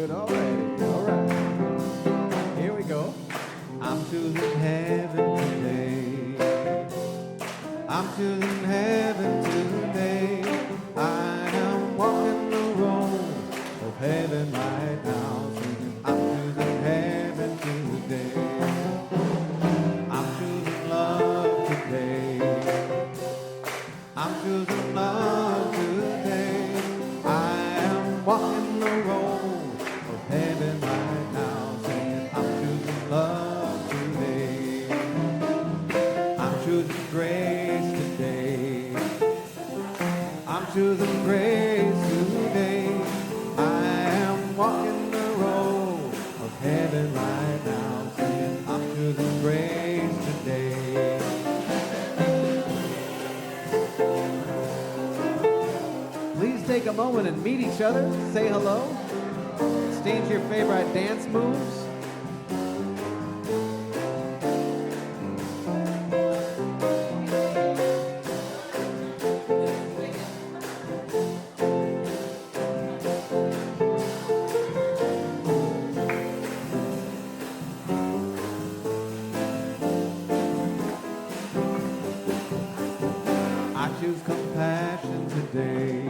good already. All right. Here we go. I'm choosing heaven today. I'm choosing heaven today. I am walking the road of heaven right now. Singing, I'm choosing heaven today. I'm choosing love today. I'm choosing love today. I am walking the road of heaven right now. Singing, I'm choosing love today. I'm choosing grace today. I'm choosing grace today. I am walking the road of heaven right now. Singing, I'm choosing grace today. Please take a moment and meet each other. Say hello. Exchange your favorite dance moves. I choose compassion today.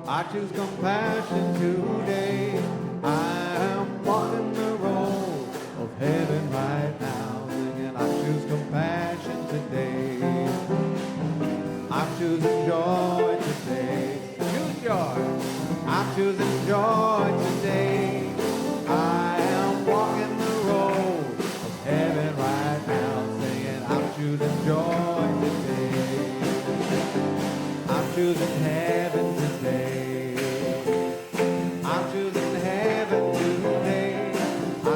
I choose compassion today. I am walking the road of heaven right now. Singing, I choose compassion today. I'm choosing joy today. Choose joy. I'm choosing joy today. I am walking the road of heaven right now. Singing, I'm choosing joy today. I'm choosing heaven today. I'm choosing heaven today. I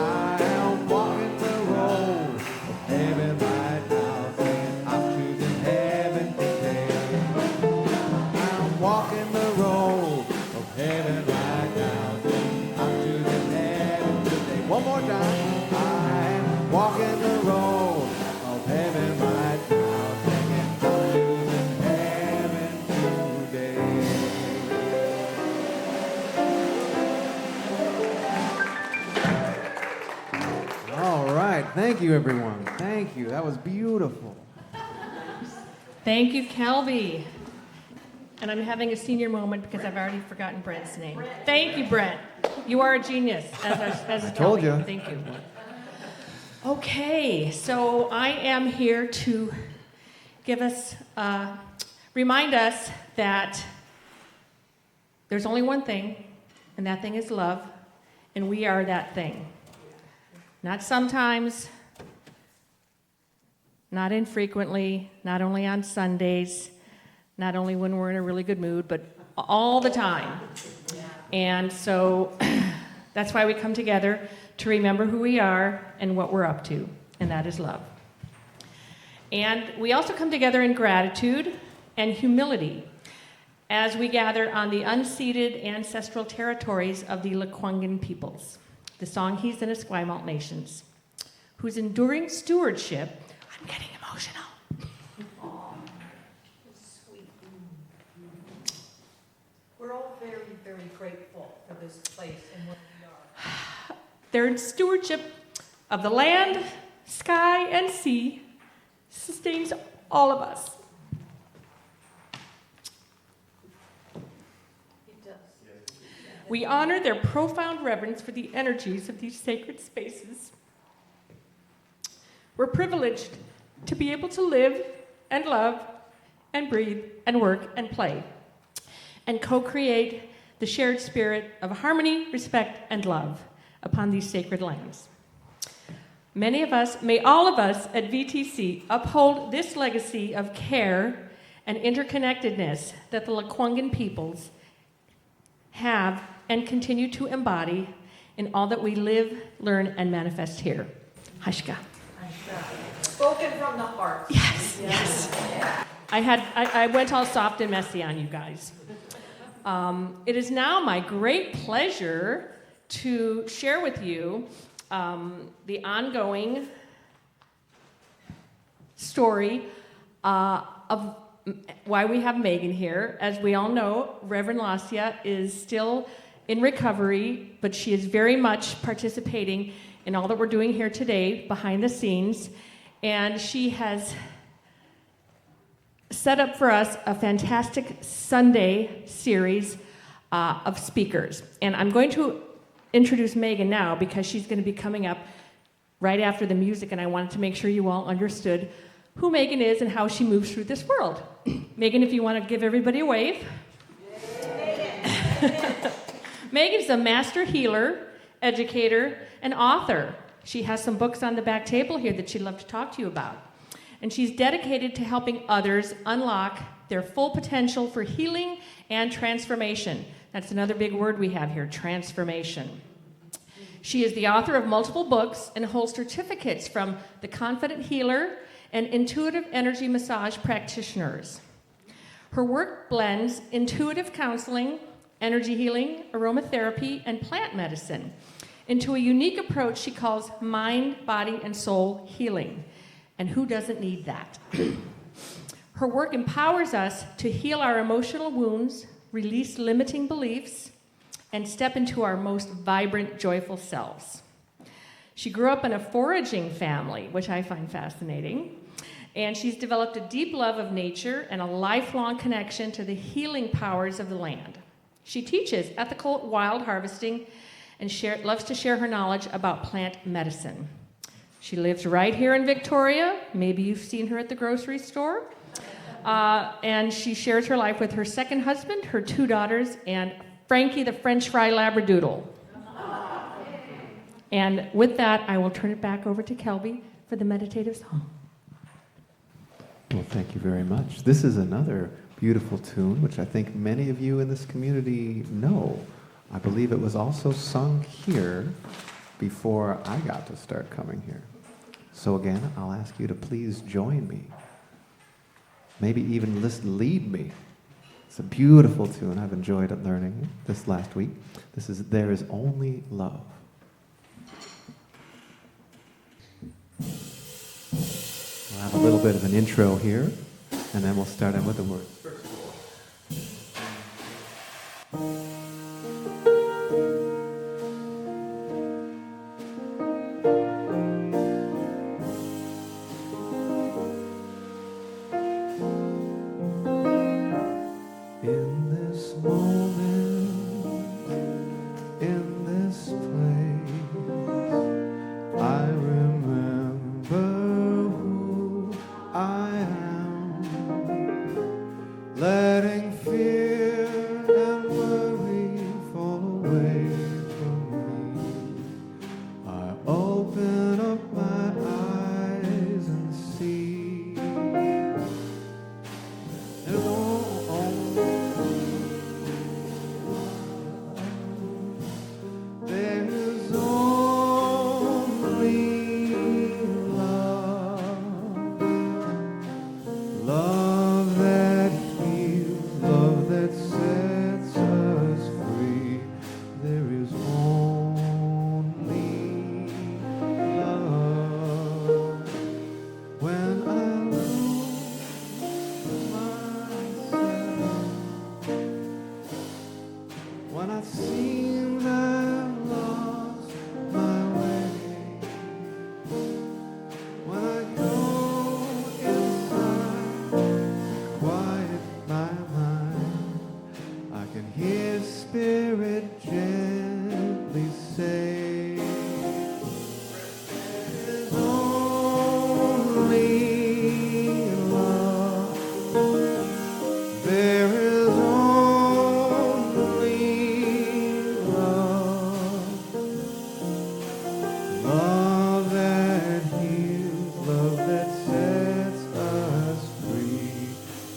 am walking the road of heaven right now. Saying, I'm choosing heaven today. I'm walking the road of heaven right now. Saying, I'm choosing heaven today. One more time. I'm walking the road of heaven right now. Saying, I'm choosing heaven today. All right. Thank you, everyone. Thank you. That was beautiful. Thank you, Kelby. And I'm having a senior moment because I've already forgotten Brent's name. Thank you, Brent. You are a genius, as I told Kelby. you. Thank you. Okay, so I am here to give us, remind us that there's only one thing, and that thing is love, and we are that thing. Not sometimes, not infrequently, not only on Sundays, not only when we're in a really good mood, but all the time. And so that's why we come together, to remember who we are and what we're up to, and that is love. And we also come together in gratitude and humility as we gather on the unceded ancestral territories of the Lekwungen peoples, the Songhees and Esquimalt nations, whose enduring stewardship, I'm getting emotional. Sweet. We're all very, very grateful for this place and what we are. Their stewardship of the land, sky, and sea sustains all of us. It does. We honor their profound reverence for the energies of these sacred spaces. We're privileged to be able to live and love and breathe and work and play and co-create the shared spirit of harmony, respect, and love upon these sacred lands. May all of us at VTC uphold this legacy of care and interconnectedness that the Lekwungen peoples have and continue to embody in all that we live, learn, and manifest here. Hashka. Spoken from the heart. Yes, yes. I went all soft and messy on you guys. It is now my great pleasure to share with you the ongoing story of why we have Megan here. As we all know, Rev.Lesia is still in recovery, but she is very much participating in all that we're doing here today behind the scenes. And she has set up for us a fantastic Sunday series of speakers. And I'm going to introduce Megan now because she's going to be coming up right after the music, and I wanted to make sure you all understood who Megan is and how she moves through this world. Megan, if you want to give everybody a wave. Megan's a master healer, educator, and author. She has some books on the back table here that she'd love to talk to you about. And she's dedicated to helping others unlock their full potential for healing and transformation. That's another big word we have here, transformation. She is the author of multiple books and holds certificates from the Confident Healer and Intuitive Energy Massage practitioners. Her work blends intuitive counseling, energy healing, aromatherapy, and plant medicine into a unique approach she calls mind, body, and soul healing. And who doesn't need that? Her work empowers us to heal our emotional wounds, release limiting beliefs, and step into our most vibrant, joyful selves. She grew up in a foraging family, which I find fascinating, and she's developed a deep love of nature and a lifelong connection to the healing powers of the land. She teaches ethical wild harvesting and loves to share her knowledge about plant medicine. She lives right here in Victoria. Maybe you've seen her at the grocery store. And she shares her life with her second husband, her 2 daughters, and Frankie the French fry Labradoodle. And with that, I will turn it back over to Kelby for the meditative song. Well, thank you very much. This is another beautiful tune, which I think many of you in this community know. I believe it was also sung here before I got to start coming here. So again, I'll ask you to please join me. Maybe even lead me. It's a beautiful tune. I've enjoyed it learning this last week. This is There Is Only Love. We'll have a little bit of an intro here, and then we'll start in with the words.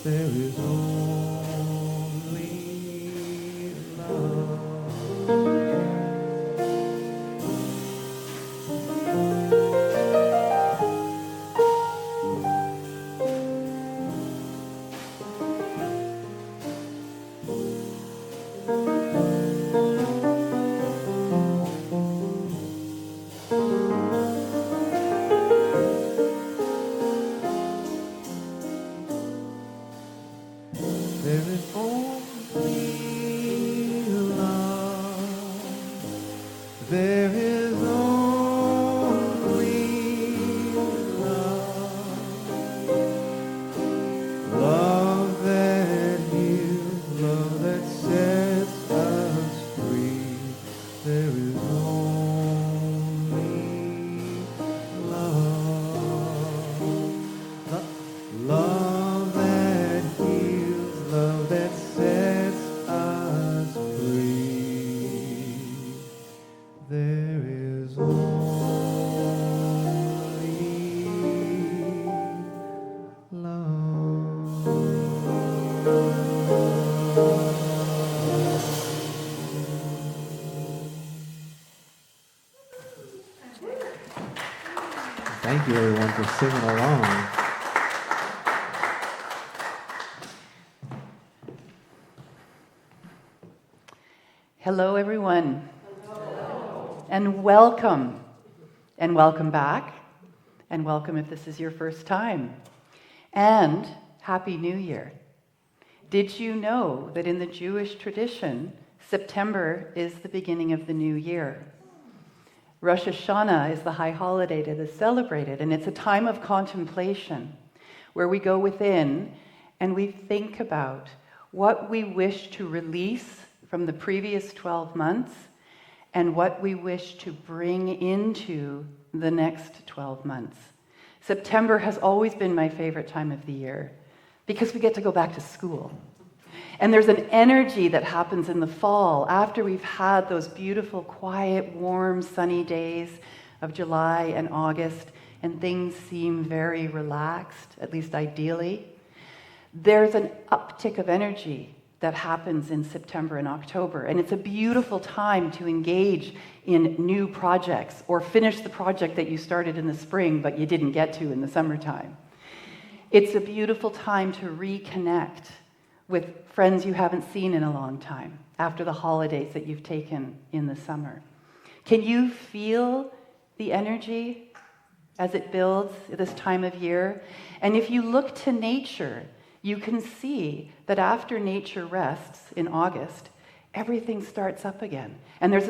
There is only love. Thank you, everyone, for singing along. Hello, everyone. Hello. And welcome. And welcome back. And welcome if this is your first time. And Happy New Year. Did you know that in the Jewish tradition, September is the beginning of the new year? Rosh Hashanah is the high holiday that is celebrated, and it's a time of contemplation where we go within and we think about what we wish to release from the previous 12 months and what we wish to bring into the next 12 months. September has always been my favorite time of the year because we get to go back to school. And there's an energy that happens in the fall after we've had those beautiful, quiet, warm, sunny days of July and August, and things seem very relaxed, at least ideally. There's an uptick of energy that happens in September and October, and it's a beautiful time to engage in new projects or finish the project that you started in the spring but you didn't get to in the summertime. It's a beautiful time to reconnect with friends you haven't seen in a long time after the holidays that you've taken in the summer. Can you feel the energy as it builds at this time of year? And if you look to nature, you can see that after nature rests in August, everything starts up again. And there's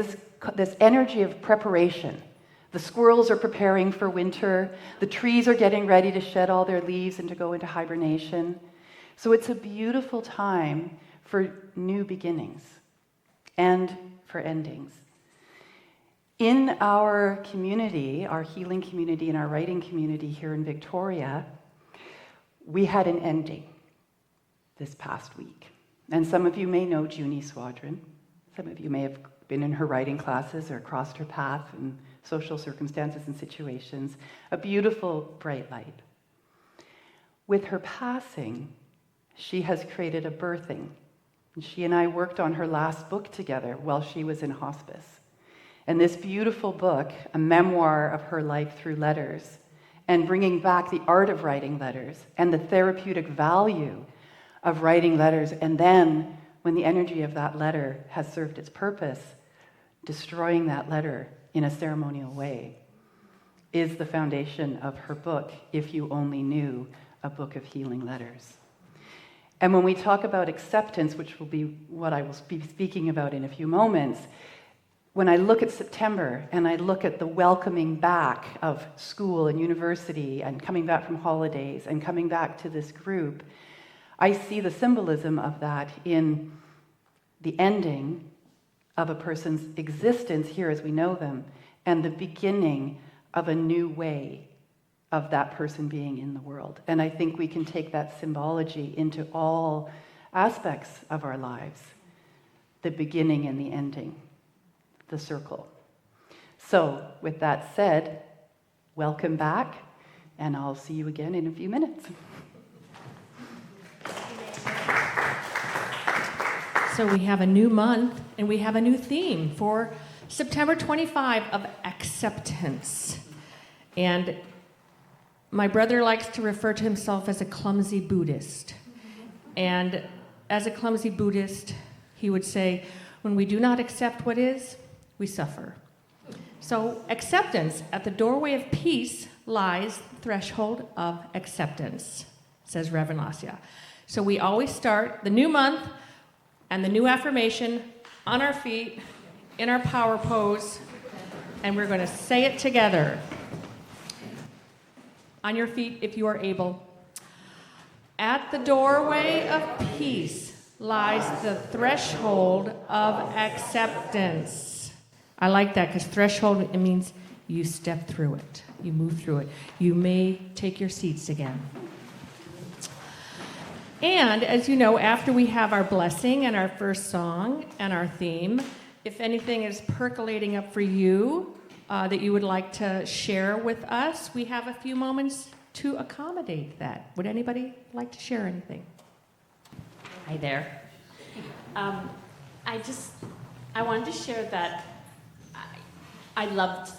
this energy of preparation. The squirrels are preparing for winter. The trees are getting ready to shed all their leaves and to go into hibernation. So it's a beautiful time for new beginnings and for endings. In our community, our healing community and our writing community here in Victoria, we had an ending this past week. And some of you may know Junie Swadron. Some of you may have been in her writing classes or crossed her path in social circumstances and situations. A beautiful, bright light. With her passing, she has created a birthing. And she and I worked on her last book together while she was in hospice. And this beautiful book, a memoir of her life through letters, and bringing back the art of writing letters and the therapeutic value of writing letters, and then, when the energy of that letter has served its purpose, destroying that letter in a ceremonial way, is the foundation of her book, If You Only Knew, a book of healing letters. And when we talk about acceptance, which will be what I will be speaking about in a few moments, when I look at September and I look at the welcoming back of school and university and coming back from holidays and coming back to this group, I see the symbolism of that in the ending of a person's existence here as we know them and the beginning of a new way of that person being in the world. And I think we can take that symbology into all aspects of our lives, the beginning and the ending, the circle. So, with that said, welcome back, and I'll see you again in a few minutes. So we have a new month and we have a new theme for September 25 of acceptance. And my brother likes to refer to himself as a clumsy Buddhist. And as a clumsy Buddhist, he would say, when we do not accept what is, we suffer. So acceptance, at the doorway of peace lies the threshold of acceptance, says Rev.Lesia. So we always start the new month and the new affirmation on our feet, in our power pose, and we're going to say it together. On your feet, if you are able. At the doorway of peace lies the threshold of acceptance. I like that because threshold, it means you step through it. You move through it. You may take your seats again. And as you know, after we have our blessing and our first song and our theme, if anything is percolating up for you that you would like to share with us, we have a few moments to accommodate that. Would anybody like to share anything? Hi there. I wanted to share that I loved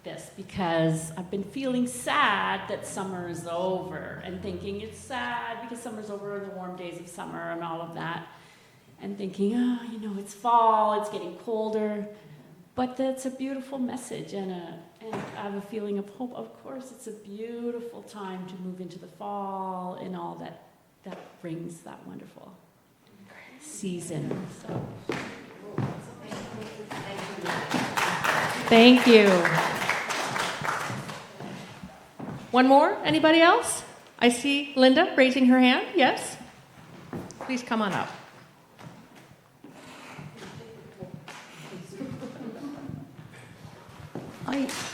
this because I've been feeling sad that summer is over and thinking it's sad because summer's over and the warm days of summer and all of that. And thinking, oh, you know, it's fall, it's getting colder. But that's a beautiful message and I have a feeling of hope. Of course, it's a beautiful time to move into the fall and all that brings that wonderful season. So. Thank you. One more? Anybody else? I see Linda raising her hand. Yes? Please come on up.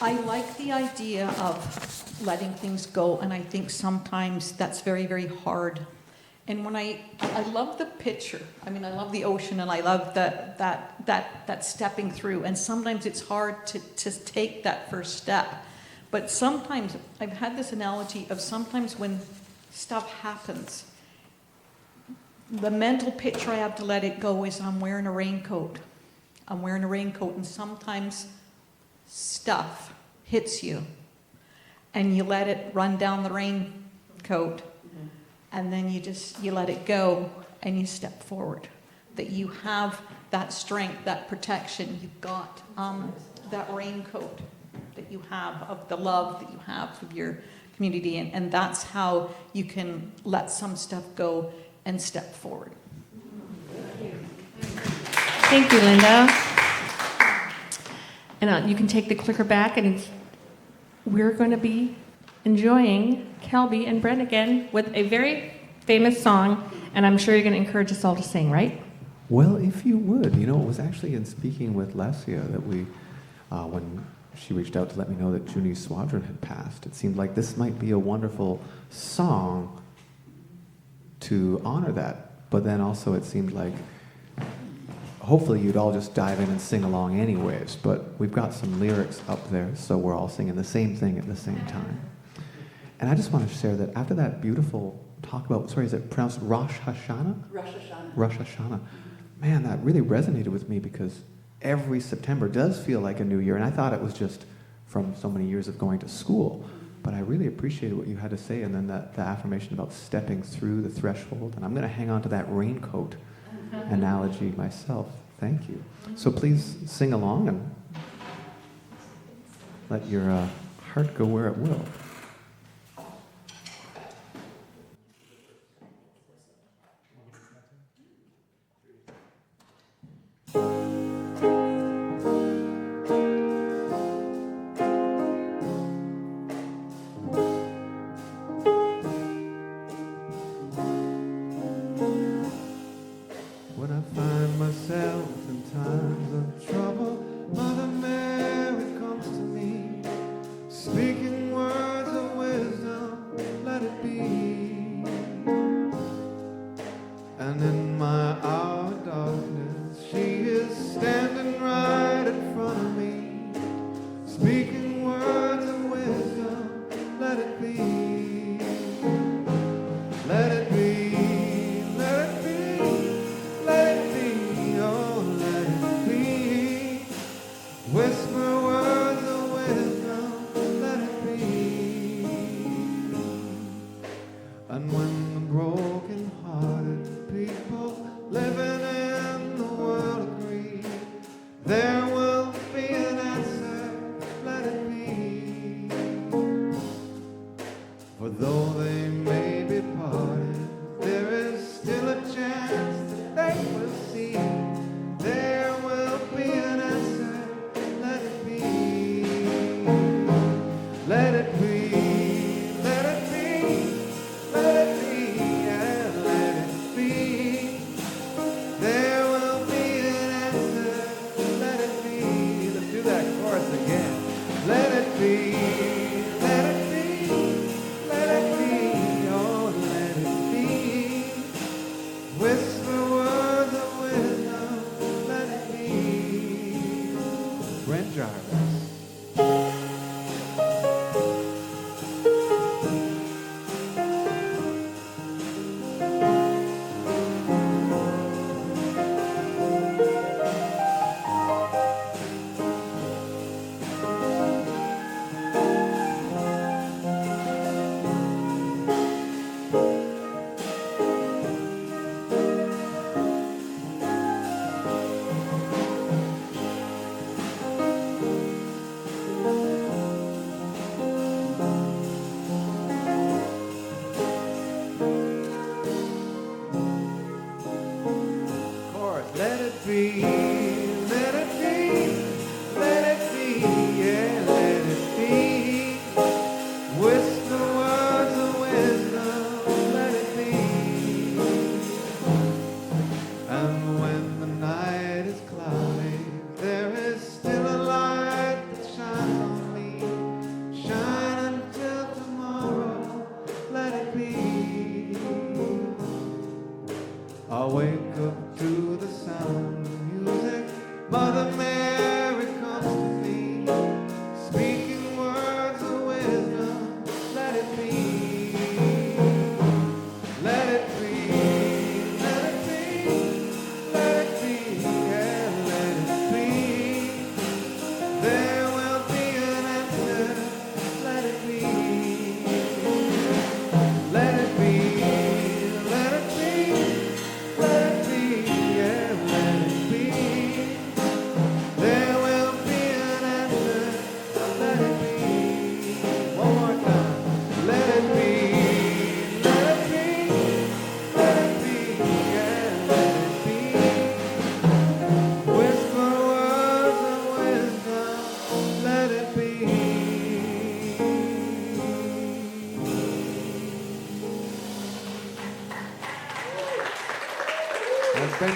I like the idea of letting things go, and I think sometimes that's very, very hard. And when I love the picture. I mean, I love the ocean, and I love that stepping through. And sometimes it's hard to take that first step. But sometimes, I've had this analogy of sometimes when stuff happens, the mental picture I have to let it go is I'm wearing a raincoat. I'm wearing a raincoat, and sometimes stuff hits you and you let it run down the raincoat, and then you let it go and you step forward. That you have that strength, that protection. You've got that raincoat that you have of the love that you have of your community, and that's how you can let some stuff go and step forward. Thank you, Linda. And you can take the clicker back, and we're going to be enjoying Kelby and Brent again with a very famous song, and I'm sure you're going to encourage us all to sing, right? Well, if you would. You know, it was actually in speaking with Lesia that we, when she reached out to let me know that Junie Swadron had passed, it seemed like this might be a wonderful song to honor that. But then also it seemed like hopefully you'd all just dive in and sing along anyways, but we've got some lyrics up there, so we're all singing the same thing at the same time. And I just want to share that after that beautiful talk about, sorry, is it pronounced Rosh Hashanah? Rosh Hashanah. Rosh Hashanah. Man, that really resonated with me because every September does feel like a new year, and I thought it was just from so many years of going to school. But I really appreciated what you had to say, and then the affirmation about stepping through the threshold. And I'm going to hang on to that raincoat analogy myself. Thank you. So please sing along and let your heart go where it will. When I find myself in times of trouble, Mother Mary comes to me, speaking words of wisdom, let it be. And in my hour of darkness, she is standing right in front of me, speaking words of wisdom, let it be. Let it be, let it be, let it be, oh, let it be. Whisper words of wisdom, let it be. And when the broken-hearted people living in the world agree, there will be an answer, let it be. For though they may be parted, there is still a chance that they will see. There will be an answer, let it be. Let it be, let it be, let it be, yeah, let it be. There will be an answer, let it be. Let's do that chorus again. Let it be, let it be, let it be, oh, let it be. Whisper words of wisdom, let it be. Brent Jarvis.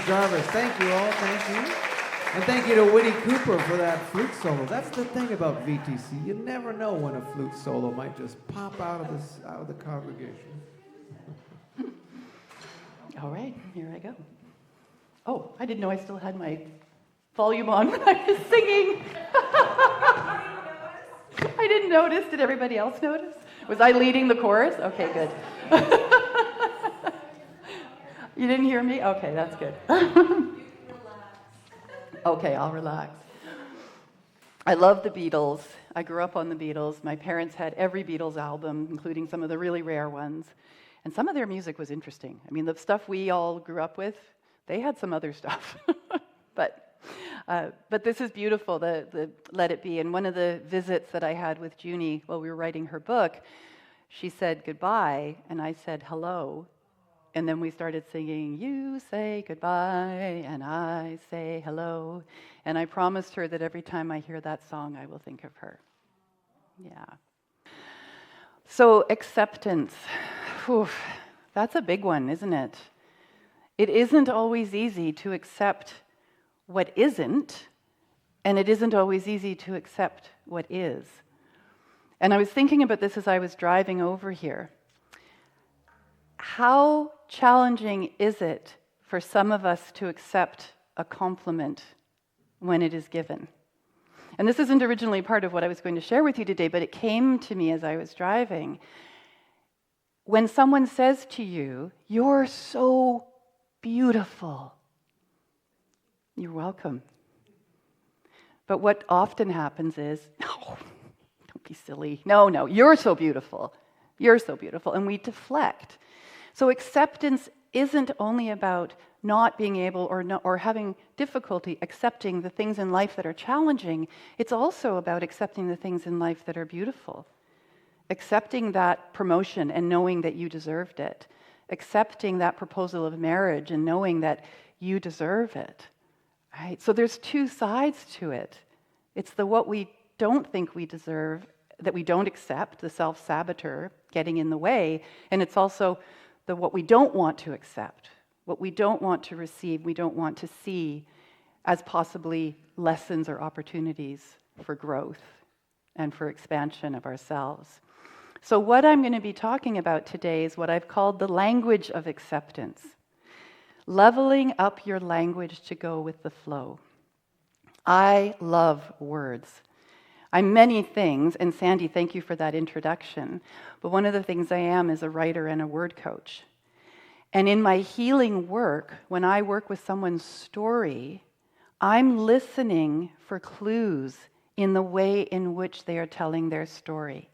Jarvis. Thank you all. Thank you. And thank you to Whitty Cooper for that flute solo. That's the thing about VTC. You never know when a flute solo might just pop out of the congregation. All right, here I go. Oh, I didn't know I still had my volume on when I was singing. I didn't notice. Did everybody else notice? Was I leading the chorus? Okay, good. You didn't hear me? Okay, that's good. Okay, I'll relax. I love the Beatles. I grew up on the Beatles. My parents had every Beatles album, including some of the really rare ones. And some of their music was interesting. I mean, the stuff we all grew up with, they had some other stuff. But this is beautiful, the Let It Be. And one of the visits that I had with Junie while we were writing her book, she said goodbye, and I said hello. And then we started singing, you say goodbye, and I say hello. And I promised her that every time I hear that song, I will think of her. Yeah. So acceptance, whew, that's a big one, isn't it? It isn't always easy to accept what isn't, and it isn't always easy to accept what is. And I was thinking about this as I was driving over here. How challenging is it for some of us to accept a compliment when it is given? And this isn't originally part of what I was going to share with you today, but it came to me as I was driving. When someone says to you, "You're so beautiful," you're welcome. But what often happens is, "No, don't be silly. No, you're so beautiful. You're so beautiful." And we deflect. So acceptance isn't only about not being able or having difficulty accepting the things in life that are challenging. It's also about accepting the things in life that are beautiful. Accepting that promotion and knowing that you deserved it. Accepting that proposal of marriage and knowing that you deserve it. Right? So there's two sides to it. It's the what we don't think we deserve, that we don't accept, the self-saboteur getting in the way, and it's also the what we don't want to accept, what we don't want to receive, we don't want to see as possibly lessons or opportunities for growth and for expansion of ourselves. So what I'm going to be talking about today is what I've called the language of acceptance. Leveling up your language to go with the flow. I love words. I'm many things, and Sandy, thank you for that introduction, but one of the things I am is a writer and a word coach. And in my healing work, when I work with someone's story, I'm listening for clues in the way in which they are telling their story,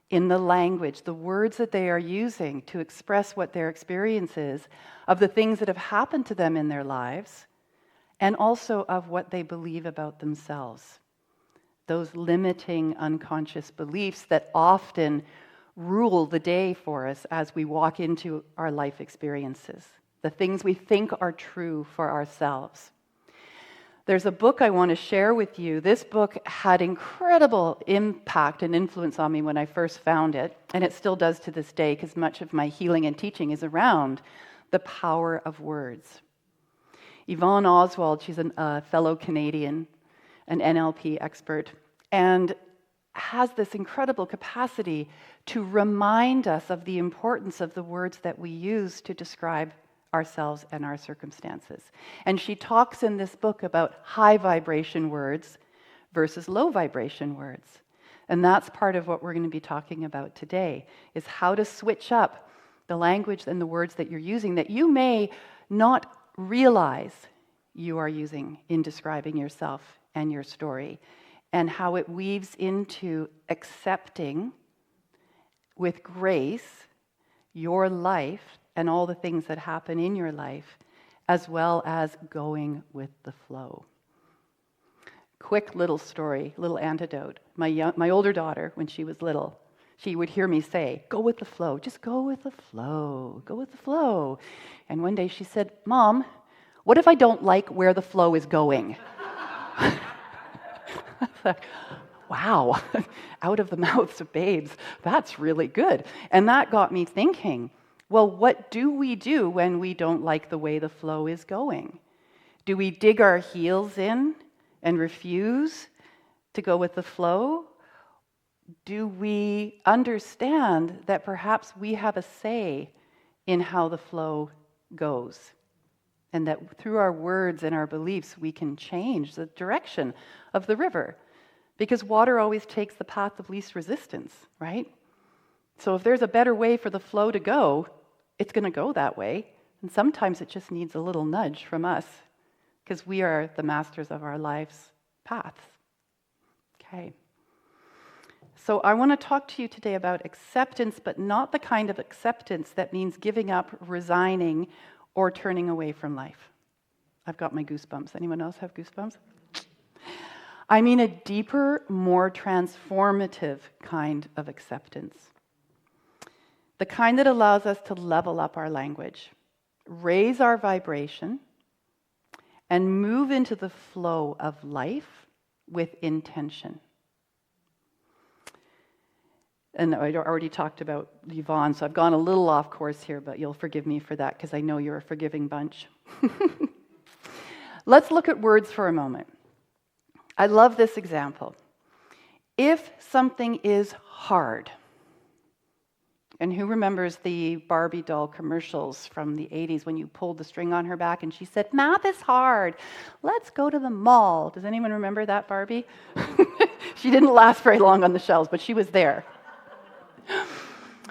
in the language, the words that they are using to express what their experience is of the things that have happened to them in their lives, and also of what they believe about themselves. Those limiting unconscious beliefs that often rule the day for us as we walk into our life experiences, the things we think are true for ourselves. There's a book I want to share with you. This book had incredible impact and influence on me when I first found it, and it still does to this day, because much of my healing and teaching is around the power of words. Yvonne Oswald, she's a fellow Canadian, an NLP expert, and has this incredible capacity to remind us of the importance of the words that we use to describe ourselves and our circumstances. And she talks in this book about high vibration words versus low vibration words. And that's part of what we're going to be talking about today, is how to switch up the language and the words that you're using that you may not realize you are using in describing yourself and your story, and how it weaves into accepting with grace your life and all the things that happen in your life, as well as going with the flow. Quick little story, little antidote. My older daughter, when she was little, she would hear me say, "Go with the flow, just go with the flow, go with the flow." And one day she said, "Mom, what if I don't like where the flow is going?" Wow, out of the mouths of babes, that's really good. And that got me thinking, Well, what do we do when we don't like the way the flow is going? Do we dig our heels in and refuse to go with the flow? Do we understand that perhaps we have a say in how the flow goes? And that through our words and our beliefs, we can change the direction of the river. Because water always takes the path of least resistance, right? So if there's a better way for the flow to go, it's going to go that way. And sometimes it just needs a little nudge from us, because we are the masters of our life's paths. Okay. So I want to talk to you today about acceptance, but not the kind of acceptance that means giving up, resigning, or turning away from life. I've got my goosebumps. Anyone else have goosebumps? I mean a deeper, more transformative kind of acceptance. The kind that allows us to level up our language, raise our vibration, and move into the flow of life with intention. And I already talked about Yvonne, so I've gone a little off course here, but you'll forgive me for that because I know you're a forgiving bunch. Let's look at words for a moment. I love this example. If something is hard, and who remembers the Barbie doll commercials from the 80s when you pulled the string on her back and she said, "Math is hard, let's go to the mall." Does anyone remember that Barbie? She didn't last very long on the shelves, but she was there.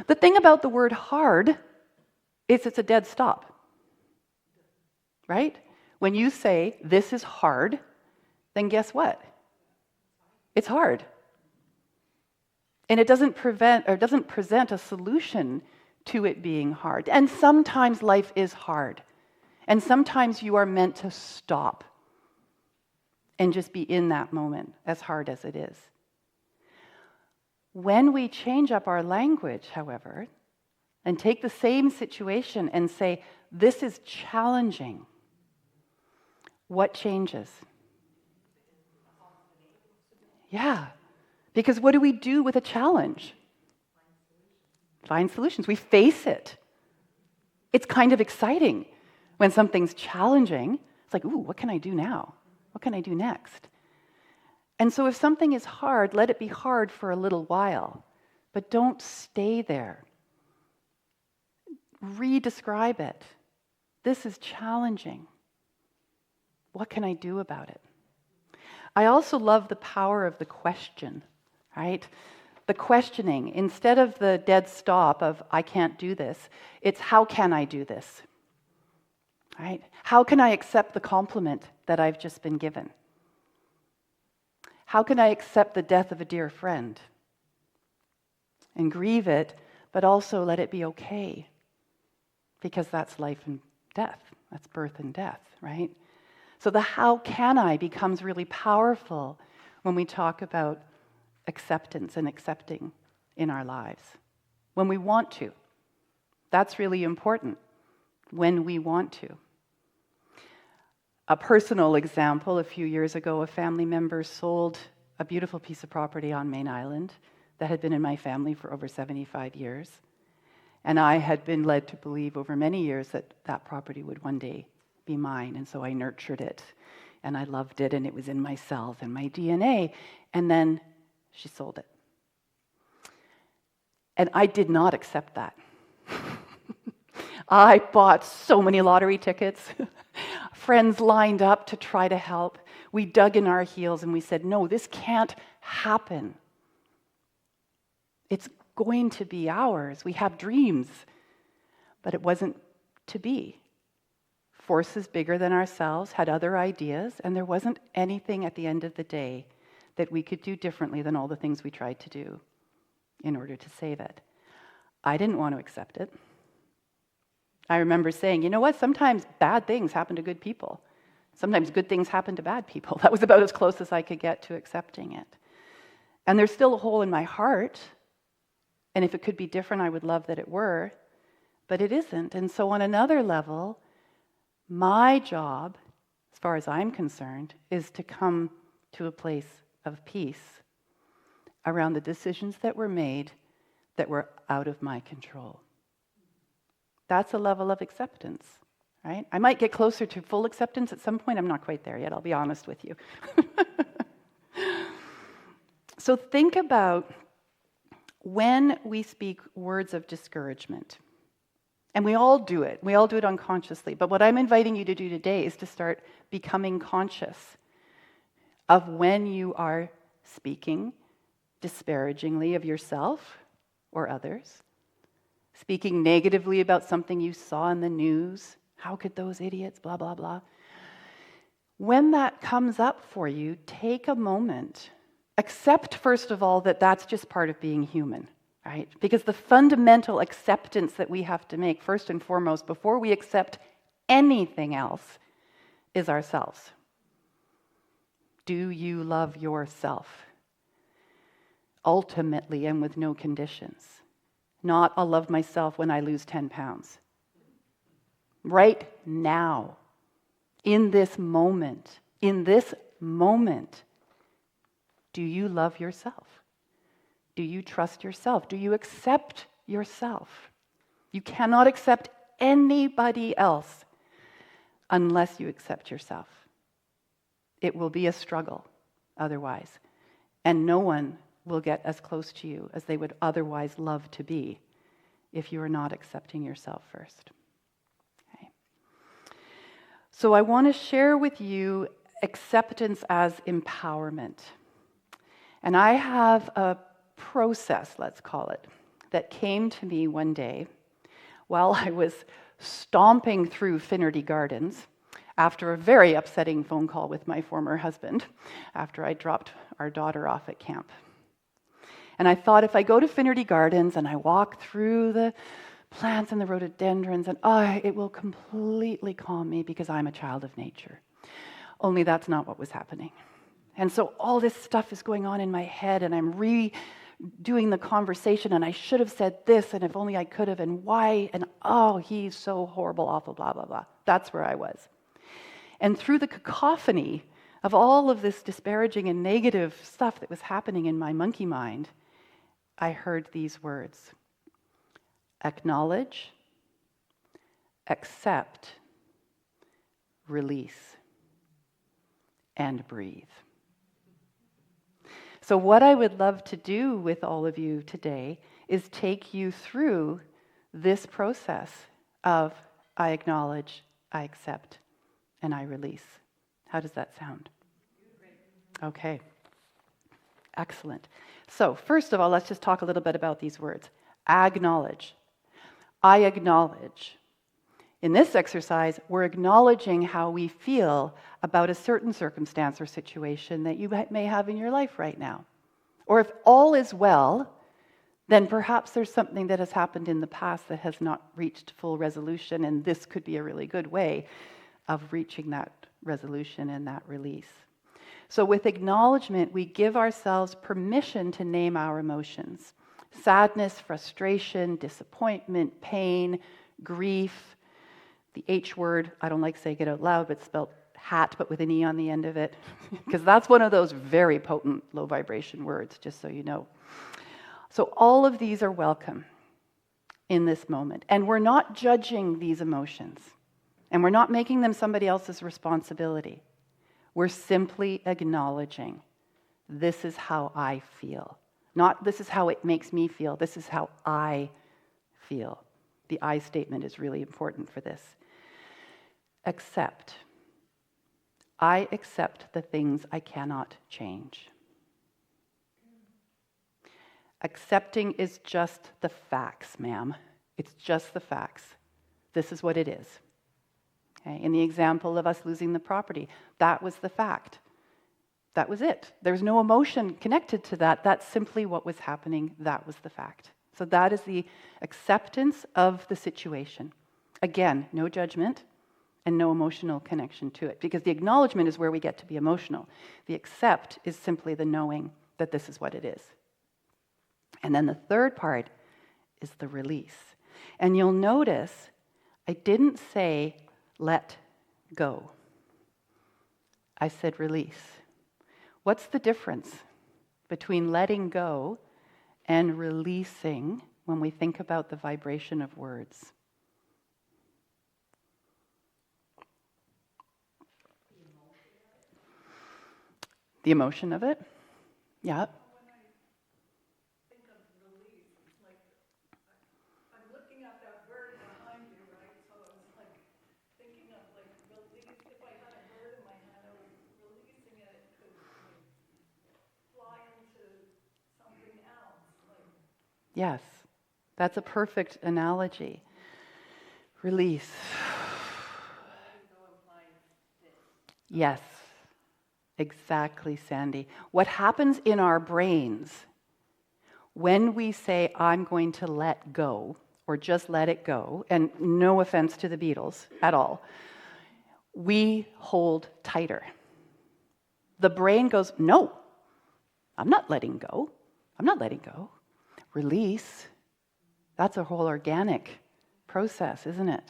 The thing about the word hard is it's a dead stop, right? When you say, "This is hard," then guess what? It's hard. And it doesn't present a solution to it being hard. And sometimes life is hard. And sometimes you are meant to stop and just be in that moment, as hard as it is. When we change up our language, however, and take the same situation and say, "This is challenging," what changes? Yeah. Because what do we do with a challenge? Find solutions. We face it. It's kind of exciting when something's challenging. It's like, ooh, what can I do now? What can I do next? And so if something is hard, let it be hard for a little while. But don't stay there. Redescribe it. This is challenging. What can I do about it? I also love the power of the question. Right? The questioning, instead of the dead stop of, "I can't do this," it's, "How can I do this?" Right? How can I accept the compliment that I've just been given? How can I accept the death of a dear friend? And grieve it, but also let it be okay. Because that's life and death. That's birth and death, right? So the "how can I" becomes really powerful when we talk about acceptance and accepting in our lives. When we want to. That's really important. When we want to. A personal example, a few years ago, a family member sold a beautiful piece of property on Main Island that had been in my family for over 75 years. And I had been led to believe over many years that that property would one day be mine. And so I nurtured it. And I loved it. And it was in my cells and my DNA. And then she sold it. And I did not accept that. I bought so many lottery tickets. Friends lined up to try to help. We dug in our heels and we said, "No, this can't happen. It's going to be ours. We have dreams." But it wasn't to be. Forces bigger than ourselves had other ideas, and there wasn't anything at the end of the day that we could do differently than all the things we tried to do in order to save it. I didn't want to accept it. I remember saying, "You know what? Sometimes bad things happen to good people. Sometimes good things happen to bad people." That was about as close as I could get to accepting it. And there's still a hole in my heart. And if it could be different, I would love that it were. But it isn't. And so on another level, my job, as far as I'm concerned, is to come to a place of peace around the decisions that were made that were out of my control. That's a level of acceptance, right? I might get closer to full acceptance at some point. I'm not quite there yet, I'll be honest with you. So think about when we speak words of discouragement. And we all do it. We all do it unconsciously. But what I'm inviting you to do today is to start becoming conscious of when you are speaking disparagingly of yourself or others, speaking negatively about something you saw in the news. How could those idiots, blah, blah, blah. When that comes up for you, take a moment. Accept, first of all, that that's just part of being human, right? Because the fundamental acceptance that we have to make, first and foremost, before we accept anything else, is ourselves. Do you love yourself? Ultimately and with no conditions. Not, I'll love myself when I lose 10 pounds. Right now, in this moment, do you love yourself? Do you trust yourself? Do you accept yourself? You cannot accept anybody else unless you accept yourself. It will be a struggle otherwise, and no one will get as close to you as they would otherwise love to be if you are not accepting yourself first. Okay. So I want to share with you acceptance as empowerment. And I have a process, let's call it, that came to me one day while I was stomping through Finnerty Gardens after a very upsetting phone call with my former husband after I dropped our daughter off at camp. And I thought, if I go to Finnerty Gardens and I walk through the plants and the rhododendrons, and it will completely calm me because I'm a child of nature. Only that's not what was happening. And so all this stuff is going on in my head, and I'm redoing the conversation, and I should have said this, and if only I could have, and why, and he's so horrible, awful, blah, blah, blah. That's where I was. And through the cacophony of all of this disparaging and negative stuff that was happening in my monkey mind, I heard these words: acknowledge, accept, release, and breathe. So what I would love to do with all of you today is take you through this process of I acknowledge, I accept, and I release. How does that sound? Okay. Excellent. So first of all, let's just talk a little bit about these words. Acknowledge. I acknowledge. In this exercise, we're acknowledging how we feel about a certain circumstance or situation that you may have in your life right now. Or if all is well, then perhaps there's something that has happened in the past that has not reached full resolution, and this could be a really good way of reaching that resolution and that release. So with acknowledgement, we give ourselves permission to name our emotions. Sadness, frustration, disappointment, pain, grief. The H word, I don't like saying it out loud, but spelled hat, but with an E on the end of it, because that's one of those very potent low vibration words, just so you know. So all of these are welcome in this moment. And we're not judging these emotions, and we're not making them somebody else's responsibility. We're simply acknowledging, this is how I feel. Not this is how it makes me feel, this is how I feel. The I statement is really important for this. Accept. I accept the things I cannot change. Accepting is just the facts, ma'am. It's just the facts. This is what it is. Okay? In the example of us losing the property, that was the fact. That was it. There's no emotion connected to that. That's simply what was happening. That was the fact. So that is the acceptance of the situation. Again, no judgment and no emotional connection to it, because the acknowledgement is where we get to be emotional. The accept is simply the knowing that this is what it is. And then the third part is the release. And you'll notice I didn't say let go. I said release. What's the difference between letting go and releasing when we think about the vibration of words? The emotion of it? Yeah. When I think of release, it's like I'm looking at that bird behind you, right? So it's like thinking of like release. If I had a bird in my hand, I was releasing it. It could like fly into something else. Like Yes. That's a perfect analogy. Release. Yes. Exactly, Sandy. What happens in our brains when we say, I'm going to let go, or just let it go, and no offense to the Beatles at all, we hold tighter. The brain goes, no, I'm not letting go. I'm not letting go. Release. That's a whole organic process, isn't it?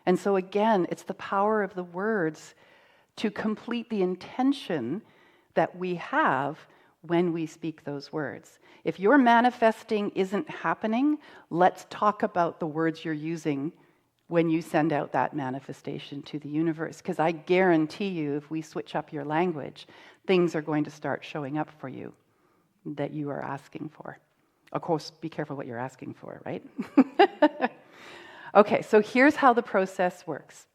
And so again, it's the power of the words to complete the intention that we have when we speak those words. If your manifesting isn't happening, let's talk about the words you're using when you send out that manifestation to the universe. Because I guarantee you, if we switch up your language, things are going to start showing up for you that you are asking for. Of course, be careful what you're asking for, right? Okay, so here's how the process works.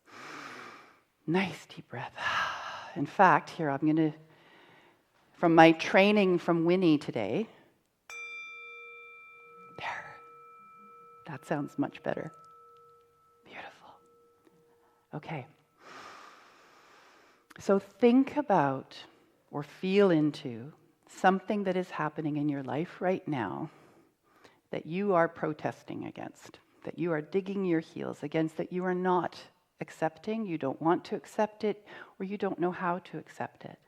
Nice deep breath. In fact, here I'm going to, from my training from Winnie today, there. That sounds much better. Beautiful. Okay. So think about or feel into something that is happening in your life right now that you are protesting against, that you are digging your heels against, that you are not accepting, you don't want to accept it, or you don't know how to accept it.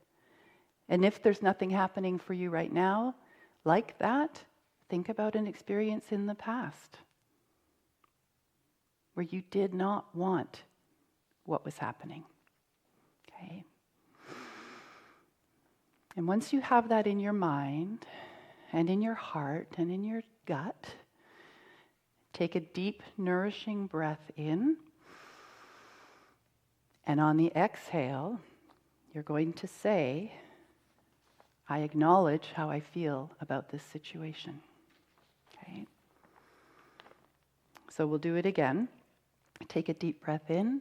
And if there's nothing happening for you right now, like that, think about an experience in the past where you did not want what was happening. Okay? And once you have that in your mind, and in your heart, and in your gut, take a deep, nourishing breath in. And on the exhale, you're going to say, I acknowledge how I feel about this situation. Okay? So we'll do it again. Take a deep breath in.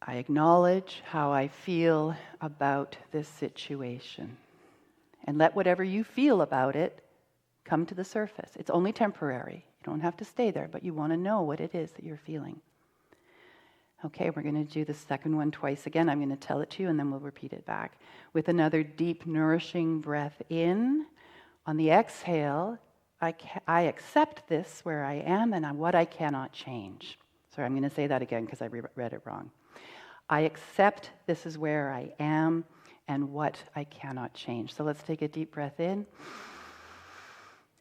I acknowledge how I feel about this situation. And let whatever you feel about it come to the surface. It's only temporary. You don't have to stay there, but you want to know what it is that you're feeling. Okay, we're going to do the second one twice again. I'm going to tell it to you, and then we'll repeat it back. With another deep, nourishing breath in. On the exhale, I accept this where I am and what I cannot change. Sorry, I'm going to say that again because I read it wrong. I accept this is where I am and what I cannot change. So let's take a deep breath in.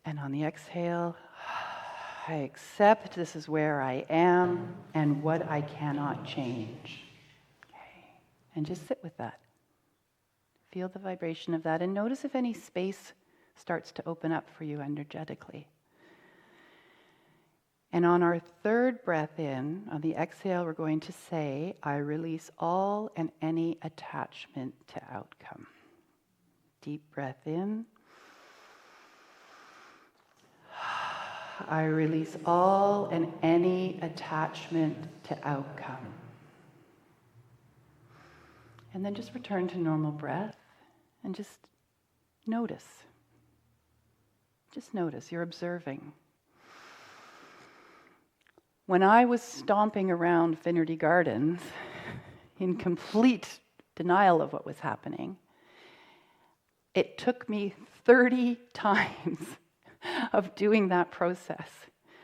And on the exhale, I accept this is where I am and what I cannot change. Okay. And just sit with that. Feel the vibration of that and notice if any space starts to open up for you energetically. And on our third breath in, on the exhale, we're going to say, I release all and any attachment to outcome. Deep breath in. I release all and any attachment to outcome. And then just return to normal breath and just notice. Just notice, you're observing. When I was stomping around Finnerty Gardens in complete denial of what was happening, it took me 30 times of doing that process.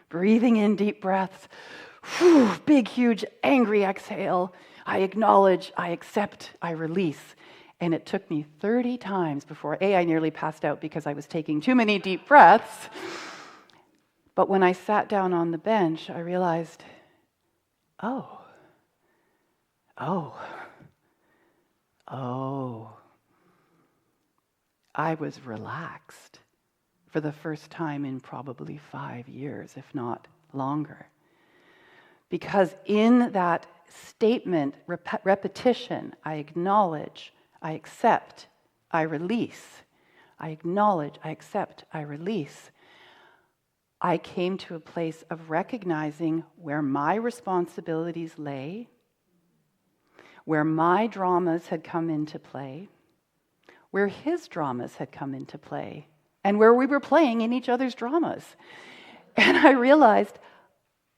Breathing in deep breaths, big, huge, angry exhale. I acknowledge, I accept, I release. And it took me 30 times before, I nearly passed out because I was taking too many deep breaths. But when I sat down on the bench, I realized, oh, I was relaxed for the first time in probably 5 years, if not longer. Because in that statement, repetition, I acknowledge, I accept, I release. I acknowledge, I accept, I release. I came to a place of recognizing where my responsibilities lay, where my dramas had come into play, where his dramas had come into play, and where we were playing in each other's dramas. And I realized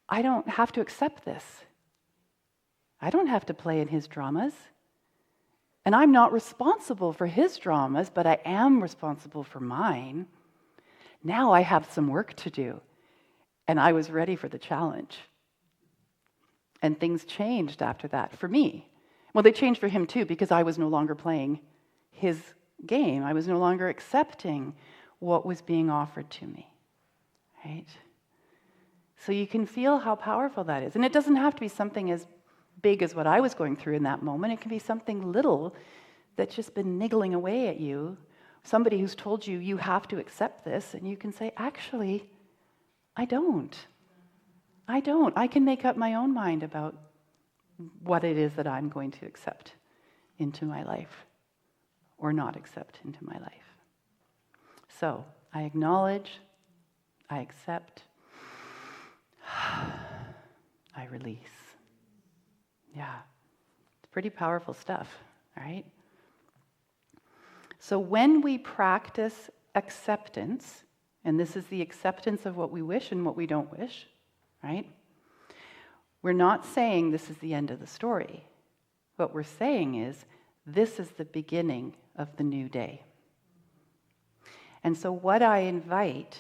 I don't have to accept this. I don't have to play in his dramas. And I'm not responsible for his dramas, but I am responsible for mine. Now I have some work to do. And I was ready for the challenge. And things changed after that for me. Well, they changed for him too, because I was no longer playing his game. I was no longer accepting what was being offered to me. Right? So you can feel how powerful that is. And it doesn't have to be something as big as what I was going through in that moment. It can be something little that's just been niggling away at you. Somebody who's told you, you have to accept this, and you can say, actually, I don't. I can make up my own mind about what it is that I'm going to accept into my life or not accept into my life. So I acknowledge, I accept, I release. Yeah, it's pretty powerful stuff, right? So when we practice acceptance, and this is the acceptance of what we wish and what we don't wish, right? We're not saying this is the end of the story. What we're saying is this is the beginning of the new day. And so what I invite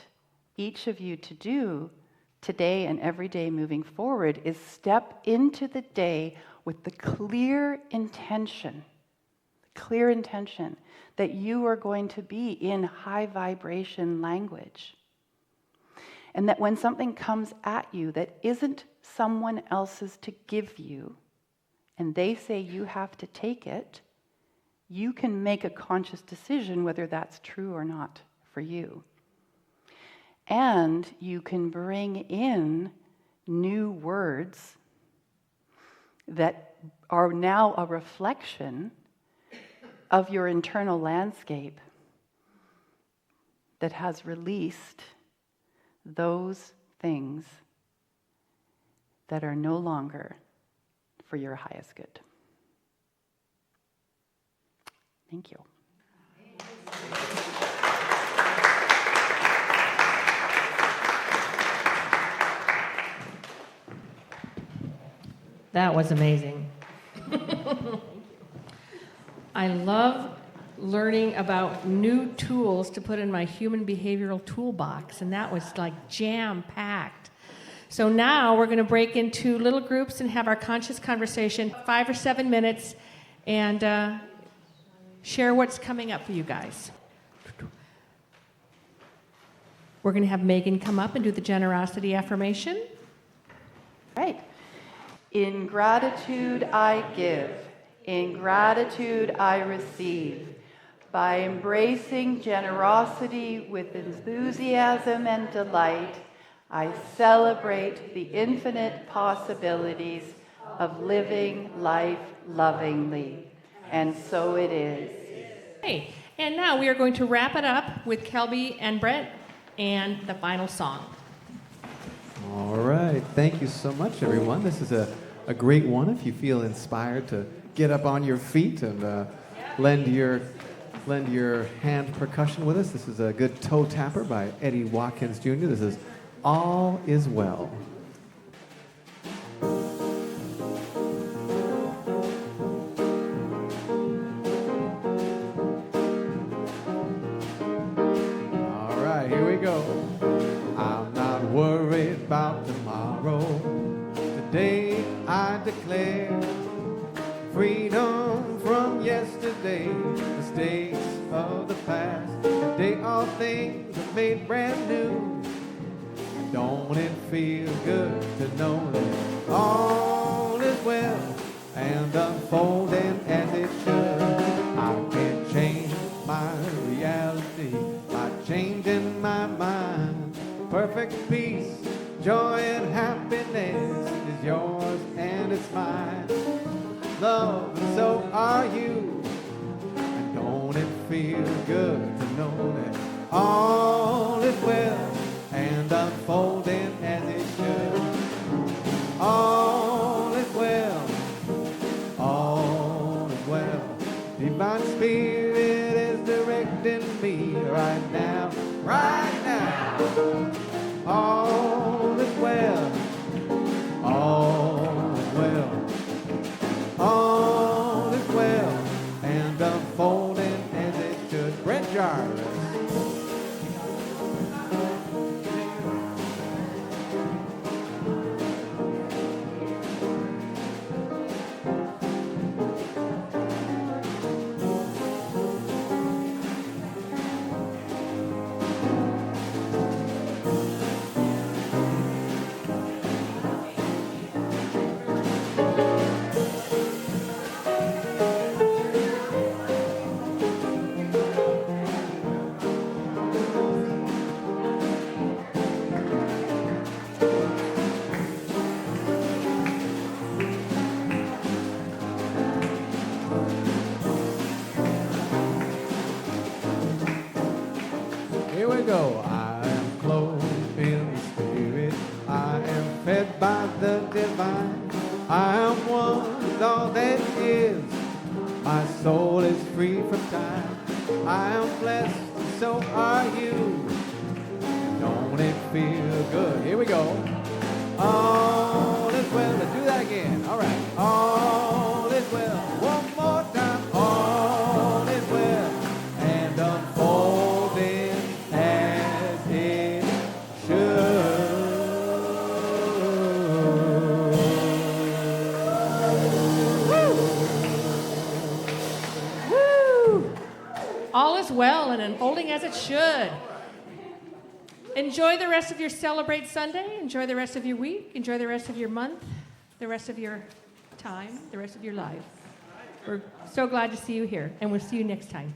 each of you to do today and every day moving forward is step into the day with the clear intention that you are going to be in high vibration language. And that when something comes at you that isn't someone else's to give you, and they say you have to take it, you can make a conscious decision whether that's true or not for you. And you can bring in new words that are now a reflection of your internal landscape that has released those things that are no longer for your highest good. Thank you. That was amazing. I love learning about new tools to put in my human behavioral toolbox, and that was like jam-packed. So now we're going to break into little groups and have our conscious conversation, 5 or 7 minutes, and share what's coming up for you guys. We're going to have Megan come up and do the generosity affirmation. Right. In gratitude I give. In gratitude I receive. By embracing generosity with enthusiasm and delight, I celebrate the infinite possibilities of living life lovingly. And so it is. Hey, and now we are going to wrap it up with Kelby and Brett and the final song. All right. Thank you so much, everyone. This is a great one. If you feel inspired to get up on your feet and lend your hand percussion with us. This is a good toe tapper by Eddie Watkins Jr. This is All Is Well. All right, here we go. I'm not worried about tomorrow. Today I declare freedom from yesterday, mistakes of the past. Today all things are made brand new. Don't it feel good to know that all is well and unfolding as it should? I can change my reality by changing my mind. Perfect peace, joy and happiness is yours and it's mine. Love, and so are you. feel good to know that all is well and unfolding as it should. All is well, all is well. Divine Spirit is directing me right now, right now. All is well, all is well. All is well and unfolding as it should. Brent Byars. Here we go. I am clothed in the Spirit. I am fed by the divine. I am one with all that is. My soul is free from time. I am blessed, so are you. Don't it feel good? Here we go. All is well. Let's do that again. All right. All is well. One more time. All is well and unfolding as it should. Woo! All is well and unfolding as it should. Enjoy the rest of your Celebrate Sunday. Enjoy the rest of your week. Enjoy the rest of your month, the rest of your time, the rest of your life. We're so glad to see you here, and we'll see you next time.